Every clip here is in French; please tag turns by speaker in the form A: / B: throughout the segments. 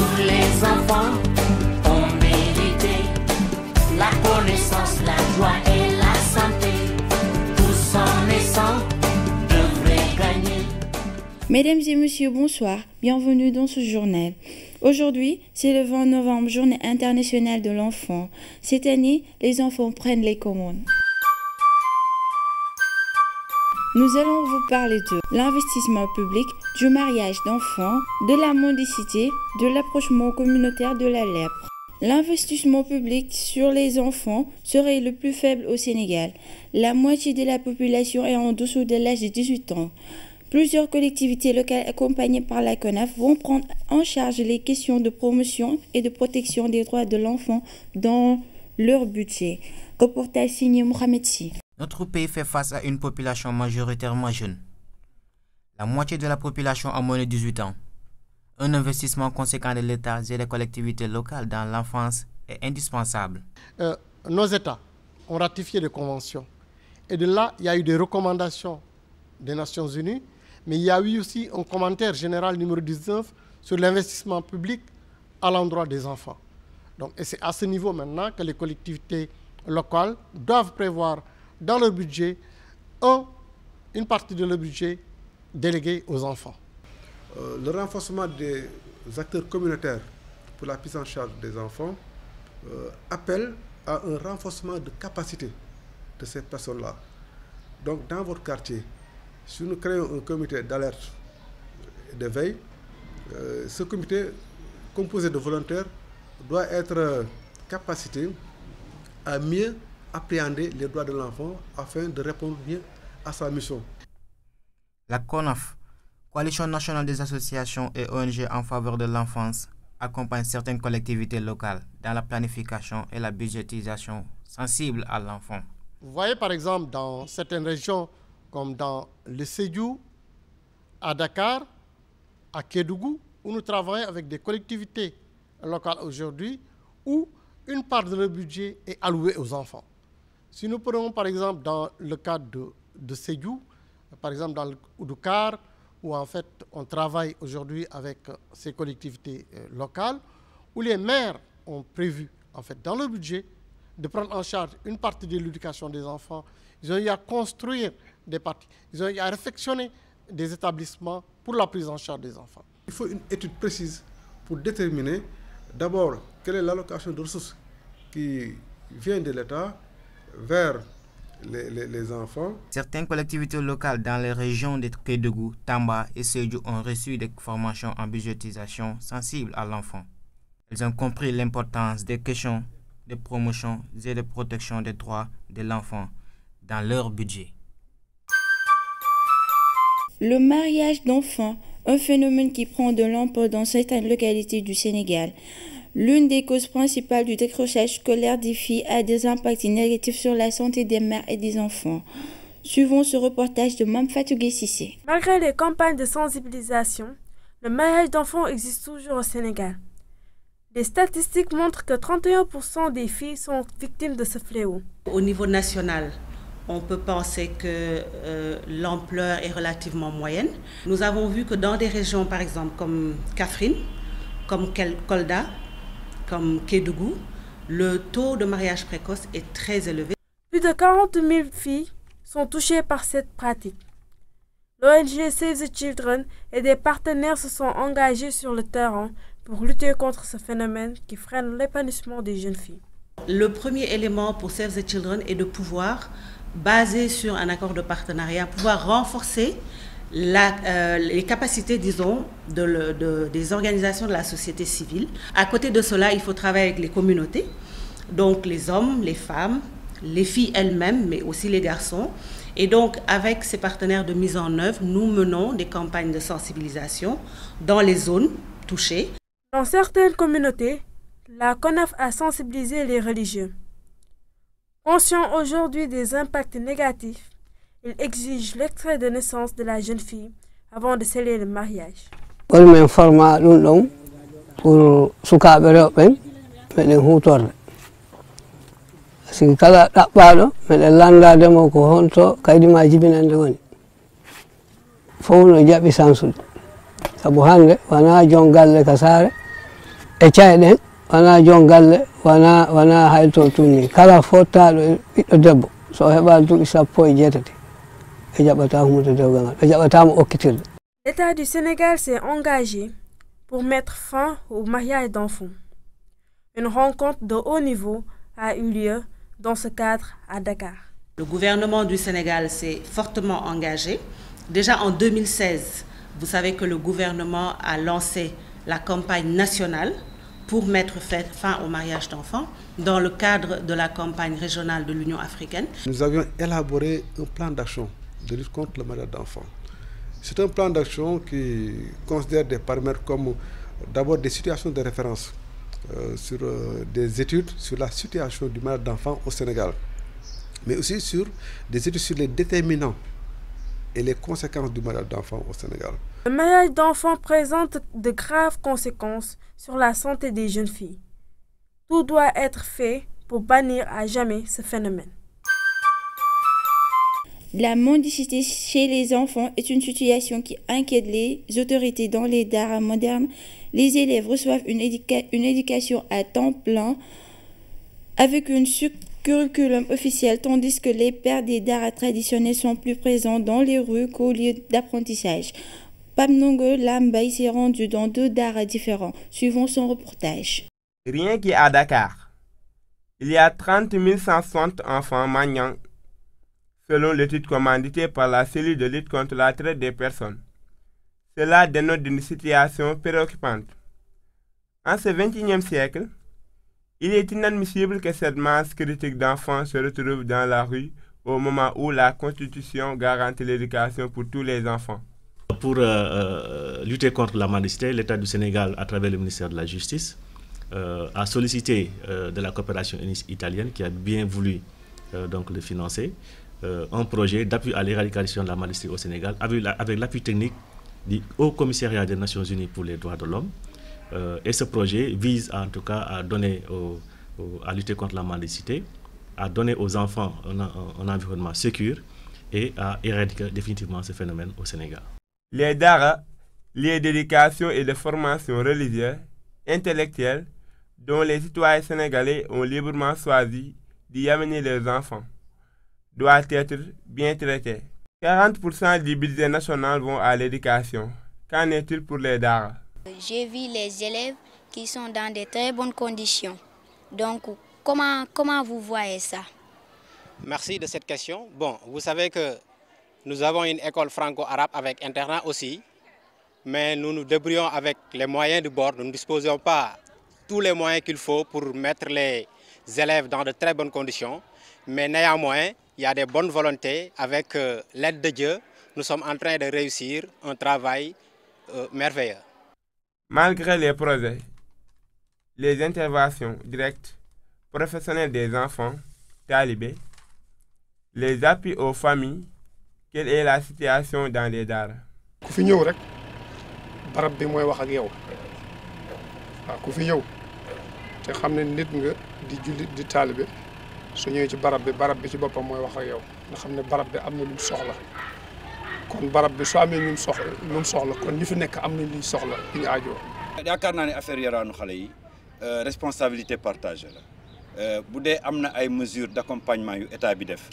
A: Tous les enfants ont mérité la connaissance, la joie et la santé. Tous en naissant devraient gagner.
B: Mesdames et messieurs, bonsoir. Bienvenue dans ce journal. Aujourd'hui, c'est le 20 novembre, Journée internationale de l'enfant. Cette année, les enfants prennent les commandes. Nous allons vous parler de l'investissement public, du mariage d'enfants, de la mendicité, de l'approchement communautaire de la lèpre. L'investissement public sur les enfants serait le plus faible au Sénégal. La moitié de la population est en dessous de l'âge de 18 ans. Plusieurs collectivités locales accompagnées par la CONAF vont prendre en charge les questions de promotion et de protection des droits de l'enfant dans leur budget. Reportage signé Mohamed Sy.
C: Notre pays fait face à une population majoritairement jeune. La moitié de la population a moins de 18 ans. Un investissement conséquent de l'État et des collectivités locales dans l'enfance est indispensable.
D: Nos États ont ratifié des conventions. Et de là, il y a eu des recommandations des Nations Unies, mais il y a eu aussi un commentaire général numéro 19 sur l'investissement public à l'endroit des enfants. Donc, et c'est à ce niveau maintenant que les collectivités locales doivent prévoir dans leur budget une partie de leur budget déléguée aux enfants.
E: Le renforcement des acteurs communautaires pour la prise en charge des enfants appelle à un renforcement de capacité de ces personnes-là. Donc, dans votre quartier, si nous créons un comité d'alerte et de veille, ce comité composé de volontaires doit être capacité à mieux appréhender les droits de l'enfant afin de répondre mieux à sa mission.
C: La CONAF, Coalition nationale des associations et ONG en faveur de l'enfance, accompagne certaines collectivités locales dans la planification et la budgétisation sensible à l'enfant.
D: Vous voyez par exemple dans certaines régions comme dans le Sédhiou, à Dakar, à Kédougou, où nous travaillons avec des collectivités locales aujourd'hui, où une part de leur budget est allouée aux enfants. Si nous prenons par exemple dans le cadre de Sédhiou, par exemple dans le Oudoukar, où en fait on travaille aujourd'hui avec ces collectivités locales, où les maires ont prévu en fait dans leur budget de prendre en charge une partie de l'éducation des enfants. Ils ont eu à construire des parties, ils ont eu à réfectionner des établissements pour la prise en charge des enfants.
E: Il faut une étude précise pour déterminer d'abord quelle est l'allocation de ressources qui vient de l'État vers les enfants.
C: Certaines collectivités locales dans les régions de Kédougou, Tamba et Sédhiou ont reçu des formations en budgétisation sensibles à l'enfant. Ils ont compris l'importance des questions de promotion et de protection des droits de l'enfant dans leur budget.
B: Le mariage d'enfants, un phénomène qui prend de l'ampleur dans certaines localités du Sénégal. L'une des causes principales du décrochage scolaire des filles a des impacts négatifs sur la santé des mères et des enfants. Suivons ce reportage de Mame Fatou Gueye.
F: Malgré les campagnes de sensibilisation, le mariage d'enfants existe toujours au Sénégal. Les statistiques montrent que 31% des filles sont victimes de ce fléau.
G: Au niveau national, on peut penser que l'ampleur est relativement moyenne. Nous avons vu que dans des régions, par exemple, comme Kaffrine, comme Kolda, comme Kédougou, le taux de mariage précoce est très élevé.
F: Plus de 40 000 filles sont touchées par cette pratique. L'ONG Save the Children et des partenaires se sont engagés sur le terrain pour lutter contre ce phénomène qui freine l'épanouissement des jeunes filles.
G: Le premier élément pour Save the Children est de pouvoir, basé sur un accord de partenariat, pouvoir renforcer les capacités, disons, des organisations de la société civile. À côté de cela, il faut travailler avec les communautés, donc les hommes, les femmes, les filles elles-mêmes, mais aussi les garçons. Et donc, avec ces partenaires de mise en œuvre, nous menons des campagnes de sensibilisation dans les zones touchées.
F: Dans certaines communautés, la CONAF a sensibilisé les religieux. Conscient aujourd'hui des impacts négatifs, il exige l'extrait de naissance de la jeune fille avant de sceller le mariage.
H: si kala ɗaɓɓaɗo meɗen landademo ko honto kaydima jibinande woni fof no jaɓi sansude saabu hande wona jon galle ka saare e cayɗen wona jon galle wona hayto tumni kala fottaɗo ɓiɗɗo debbo so heɓa duuɓi 17 e jaɓata humude dewgal ngal e jaɓatamo okkitirde.
F: L'État du Sénégal s'est engagé pour mettre fin au mariage d'enfants. Une rencontre de haut niveau a eu lieu dans ce cadre à Dakar.
G: Le gouvernement du Sénégal s'est fortement engagé. Déjà en 2016, vous savez que le gouvernement a lancé la campagne nationale pour mettre fin au mariage d'enfants dans le cadre de la campagne régionale de l'Union africaine.
E: Nous avions élaboré un plan d'action de lutte contre le mariage d'enfants. C'est un plan d'action qui considère des paramètres comme d'abord des situations de référence sur des études sur la situation du mariage d'enfants au Sénégal, mais aussi sur des études sur les déterminants et les conséquences du mariage d'enfants au Sénégal.
F: Le mariage d'enfants présente de graves conséquences sur la santé des jeunes filles. Tout doit être fait pour bannir à jamais ce phénomène.
B: La mendicité chez les enfants est une situation qui inquiète les autorités dans les daara modernes. Les élèves reçoivent une éducation à temps plein avec un curriculum officiel, tandis que les pères des daara traditionnels sont plus présents dans les rues qu'au lieu d'apprentissage. Pape Ndongo Lambay s'est rendu dans 2 daara différents, suivant son reportage.
I: Rien qu'à Dakar, il y a 30 160 enfants magnants, selon l'étude commanditée par la cellule de lutte contre la traite des personnes. Cela dénote d'une situation préoccupante. En ce XXIe siècle, il est inadmissible que cette masse critique d'enfants se retrouve dans la rue au moment où la Constitution garantit l'éducation pour tous les enfants.
J: Pour lutter contre la mendicité, l'État du Sénégal, à travers le ministère de la Justice, a sollicité de la coopération italienne qui a bien voulu donc le financer, un projet d'appui à l'éradication de la mendicité au Sénégal avec l'appui technique du Haut Commissariat des Nations Unies pour les droits de l'homme. Et ce projet vise en tout cas à donner à lutter contre la mendicité, à donner aux enfants un environnement sécur et à éradiquer définitivement ce phénomène au Sénégal.
I: Les daara, lieux d'éducation et de formation religieuse, intellectuelle, dont les citoyens sénégalais ont librement choisi d'y amener leurs enfants, doivent être bien traités. 40% du budget national vont à l'éducation. Qu'en est-il pour les daara?
K: J'ai vu les élèves qui sont dans de très bonnes conditions. Donc, comment vous voyez ça?
L: Merci de cette question. Bon, vous savez que nous avons une école franco-arabe avec internat aussi, mais nous nous débrouillons avec les moyens du bord. Nous ne disposons pas tous les moyens qu'il faut pour mettre les élèves dans de très bonnes conditions. Mais néanmoins, il y a des bonnes volontés. Avec l'aide de Dieu, nous sommes en train de réussir un travail merveilleux.
I: Malgré les projets, les interventions directes, professionnelles des enfants, talibés, les appuis aux familles, quelle est la situation dans les daara?
M: ku fi ñëw rek barab bi mooy wax ak yow waaw ku fi ñëw te xam ne nit nga di jullit di taalibe su ñëwee ci barab bi ci boppam mooy wax ak yow nga xam ne barab bi am na lu soxla kon barab bi soo amee lu soxla kon ñi fi nekk am nañ li soxla li ñu aajoo.
N: yaakaar naa ne affaire yaraanu xale yi responsabilité partagée la bu dee am na ay mesures d'accompagnement yu état bi def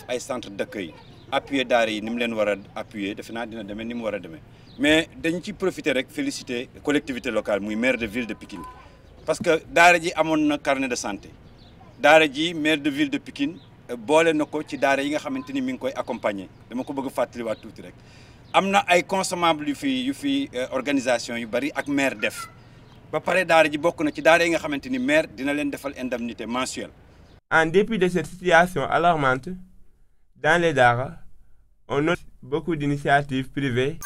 N: ay centres d'accueil appuyer daara yi ni mu leen war a appuyer defe naa dina demee ni mu war a demee mais dañ ci profiter rek féliciter collectivité locale muy maire de ville de Pikine parce que daara ji amoon na carnet de santé daara ji maire de ville de Pikine boole na ko ci daara yi nga xamante ni mi ngi koy accompagner dama ko bëgg a fàttaliwaat tuuti rek am na ay consommables yu fi organisation yu bari ak maire def ba pare daara ji bokk na ci daara yi nga xamante ni maire dina leen defal indemnité mensuelle.
I: En dépit de cette situation alarmante, dans les daara, on note beaucoup d'initiatives privées.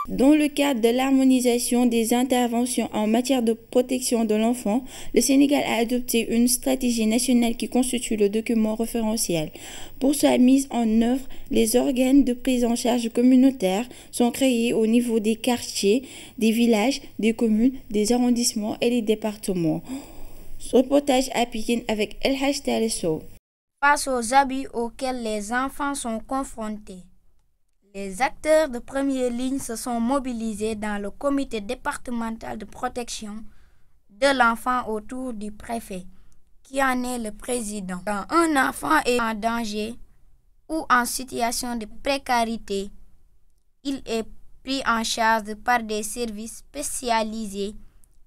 B: Dans le cadre de l'harmonisation des interventions en matière de protection de l'enfant, le Sénégal a adopté une stratégie nationale qui constitue le document référentiel. Pour sa mise en œuvre, les organes de prise en charge communautaire sont créés au niveau des quartiers, des villages, des communes, des arrondissements et des départements. Reportage à Pikine avec El Hadj Talesso.
K: Face aux abus auxquels les enfants sont confrontés, Les acteurs de première ligne se sont mobilisés dans le comité départemental de protection de l'enfant autour du préfet, qui en est le président. Quand un enfant est en danger ou en situation de précarité, il est pris en charge par des services spécialisés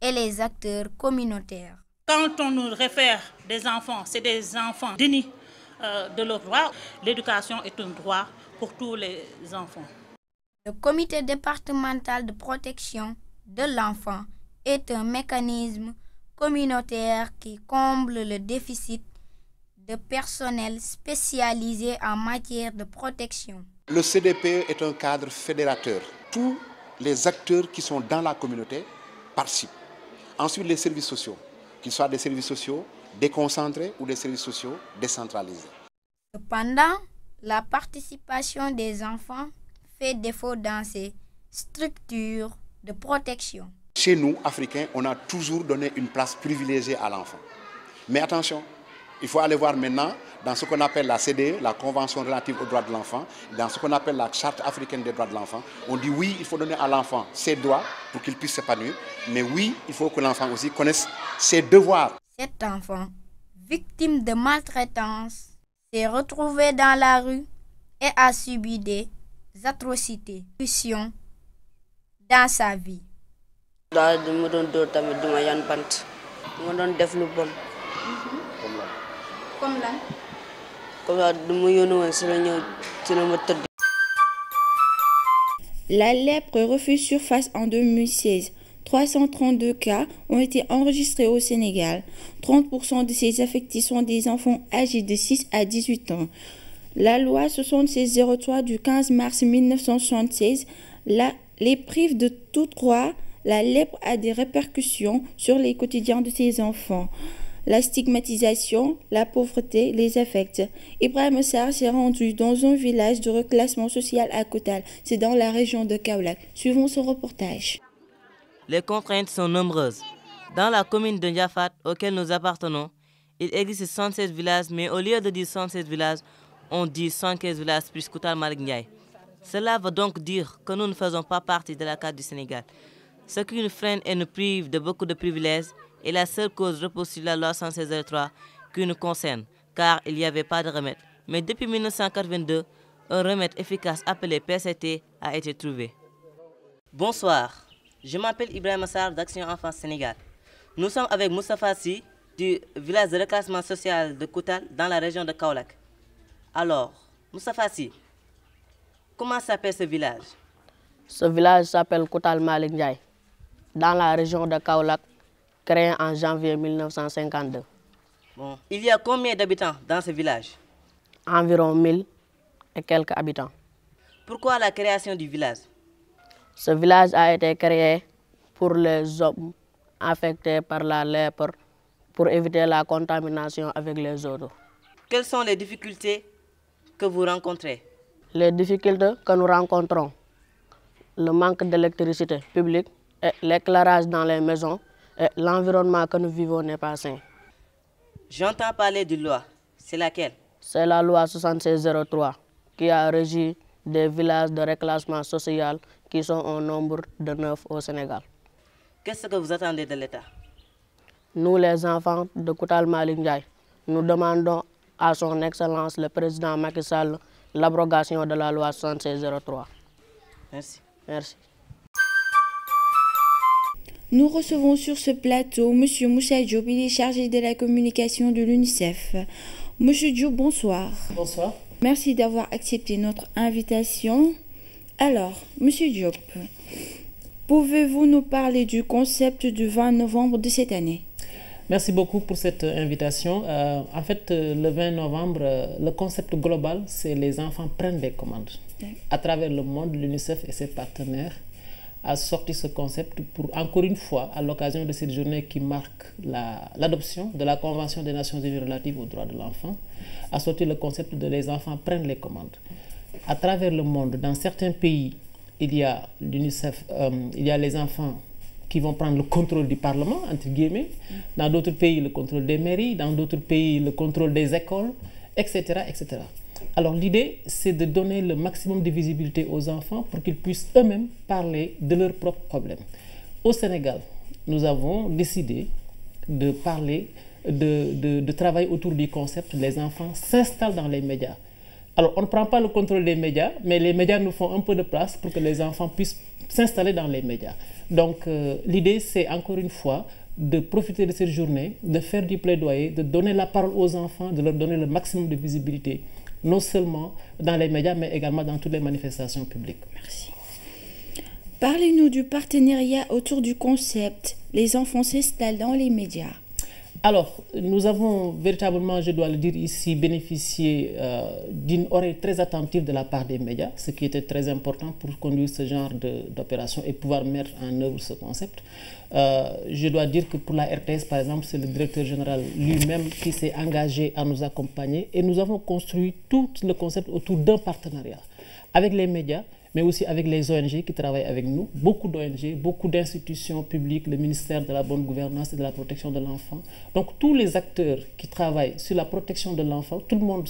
K: et les acteurs communautaires.
O: Quand on nous réfère des enfants, c'est des enfants dénis de leurs droits. L'éducation est un droit pour tous les enfants.
K: Le comité départemental de protection de l'enfant est un mécanisme communautaire qui comble le déficit de personnel spécialisé en matière de protection.
P: Le CDP est un cadre fédérateur. Tous les acteurs qui sont dans la communauté participent. Ensuite, les services sociaux, qu'ils soient des services sociaux déconcentrés ou des services sociaux décentralisés.
K: Cependant, la participation des enfants fait défaut dans ces structures de protection.
P: Chez nous, Africains, on a toujours donné une place privilégiée à l'enfant. Mais attention, il faut aller voir maintenant dans ce qu'on appelle la CDE, la Convention relative aux droits de l'enfant, dans ce qu'on appelle la Charte africaine des droits de l'enfant. On dit oui, il faut donner à l'enfant ses droits pour qu'il puisse s'épanouir, mais oui, il faut que l'enfant aussi connaisse ses devoirs.
K: Cet enfant, victime de maltraitance, s'est retrouvé dans la rue et a subi des atrocités, dans sa vie. Comme là.
B: La lèpre refait surface en 2016. 332 cas ont été enregistrés au Sénégal. 30% de ces affectés sont des enfants âgés de 6 à 18 ans. La loi 7603 du 15 mars 1976 les prive de tout droit. La lèpre a des répercussions sur les quotidiens de ces enfants. La stigmatisation, la pauvreté les affectent. Ibrahim Sarr s'est rendu dans un village de reclassement social à Kotal. C'est dans la région de Kaolack. Suivons ce reportage.
Q: Les contraintes sont nombreuses. Dans la commune de Ndiafat, auquel nous appartenons, il existe 116 villages, mais au lieu de dire 116 villages, on dit 115 villages plus Koutal Malick Ndiaye. Cela veut donc dire que nous ne faisons pas partie de la carte du Sénégal. Ce qui nous freine et nous prive de beaucoup de privilèges est la seule cause repose sur la loi 7603 qui nous concerne, car il n'y avait pas de remède. Mais depuis 1982, un remède efficace appelé PCT a été trouvé. Bonsoir, je m'appelle Ibrahim Sarr d'Action Enfance Sénégal. Nous sommes avec Moustapha Sy du village de reclassement social de Koutal dans la région de Kaolack. Alors, Moustapha Sy, comment s'appelle ce village?
R: Ce village s'appelle Koutal Malick Ndiaye, dans la région de Kaolack, créé en janvier 1952.
Q: Bon. Il y a combien d'habitants dans ce village?
R: Environ 1000 et quelques habitants.
Q: Pourquoi la création du village?
R: Ce village a été créé pour les hommes affectés par la lèpre, pour éviter la contamination avec les autres.
Q: Quelles sont les difficultés que vous rencontrez?
R: Les difficultés que nous rencontrons, le manque d'électricité publique, et l'éclairage dans les maisons, et l'environnement que nous vivons n'est pas sain.
Q: J'entends parler d'une loi. C'est laquelle?
R: C'est la loi 7603 qui a régi des villages de reclassement social qui sont au nombre de 9 au Sénégal.
Q: Qu'est-ce que vous attendez de l'État?
R: Nous, les enfants de Koutal Malick Ndiaye, nous demandons à son Excellence le président Macky Sall l'abrogation de la loi 7603.
Q: Merci.
R: Merci.
B: Nous recevons sur ce plateau M. Moussa Diop, il est chargé de la communication de l'UNICEF. Monsieur Diop, bonsoir.
S: Bonsoir.
B: Merci d'avoir accepté notre invitation. Alors, Monsieur Diop, pouvez-vous nous parler du concept du 20 novembre de cette année?
S: Merci beaucoup pour cette invitation. En fait, le 20 novembre, le concept global, c'est les enfants prennent les commandes. À travers le monde, l'UNICEF et ses partenaires a sorti ce concept pour, encore une fois, à l'occasion de cette journée qui marque l'adoption de la Convention des Nations Unies relative aux droits de l'enfant, a sorti le concept de les enfants prennent les commandes. À travers le monde, dans certains pays, il y a l'UNICEF, il y a les enfants qui vont prendre le contrôle du Parlement, entre guillemets. Dans d'autres pays, le contrôle des mairies. Dans d'autres pays, le contrôle des écoles, etc., etc. Alors l'idée, c'est de donner le maximum de visibilité aux enfants pour qu'ils puissent eux-mêmes parler de leurs propres problèmes. Au Sénégal, nous avons décidé de parler, de travailler autour du concept les enfants s'installent dans les médias. Alors, on ne prend pas le contrôle des médias, mais les médias nous font un peu de place pour que les enfants puissent s'installer dans les médias. Donc, l'idée, c'est encore une fois de profiter de cette journée, de faire du plaidoyer, de donner la parole aux enfants, de leur donner le maximum de visibilité, non seulement dans les médias, mais également dans toutes les manifestations publiques.
B: Merci. Parlez-nous du partenariat autour du concept « Les enfants s'installent dans les médias ».
S: Alors, nous avons véritablement, je dois le dire ici, bénéficié d'une oreille très attentive de la part des médias, ce qui était très important pour conduire ce genre d'opération et pouvoir mettre en œuvre ce concept. Je dois dire que pour la RTS, par exemple, c'est le directeur général lui-même qui s'est engagé à nous accompagner et nous avons construit tout le concept autour d'un partenariat avec les médias, mais aussi avec les ONG qui travaillent avec nous, beaucoup d'ONG, beaucoup d'institutions publiques, le ministère de la bonne gouvernance et de la protection de l'enfant. Donc tous les acteurs qui travaillent sur la protection de l'enfant, tout le monde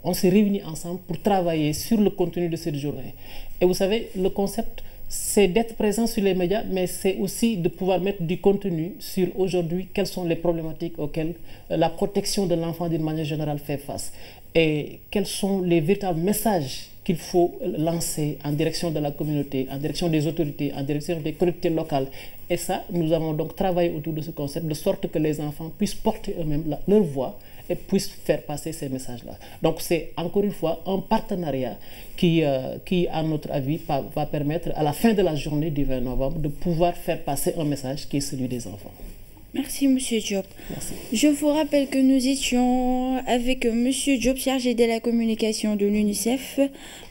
S: on s'est réunis ensemble pour travailler sur le contenu de cette journée. Et vous savez, le concept, c'est d'être présent sur les médias, mais c'est aussi de pouvoir mettre du contenu sur aujourd'hui quelles sont les problématiques auxquelles la protection de l'enfant d'une manière générale fait face. Et quels sont les véritables messages qu'il faut lancer en direction de la communauté, en direction des autorités, en direction des collectivités locales. Et ça, nous avons donc travaillé autour de ce concept de sorte que les enfants puissent porter eux-mêmes leur voix et puissent faire passer ces messages-là. Donc c'est encore une fois un partenariat qui à notre avis, va permettre à la fin de la journée du 20 novembre de pouvoir faire passer un message qui est celui des enfants.
B: Merci, Monsieur Diop.
S: Merci.
B: Je vous rappelle que nous étions avec Monsieur Diop, chargé de la communication de l'UNICEF.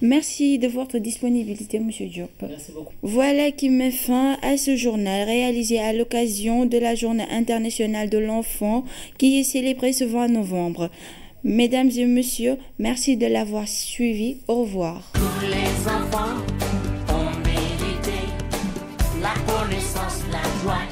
B: Merci de votre disponibilité, Monsieur Diop.
S: Merci beaucoup.
B: Voilà qui met fin à ce journal réalisé à l'occasion de la Journée internationale de l'enfant qui est célébrée ce 20 novembre. Mesdames et messieurs, merci de l'avoir suivi. Au revoir.
A: Tous les enfants ont mérité la connaissance, la joie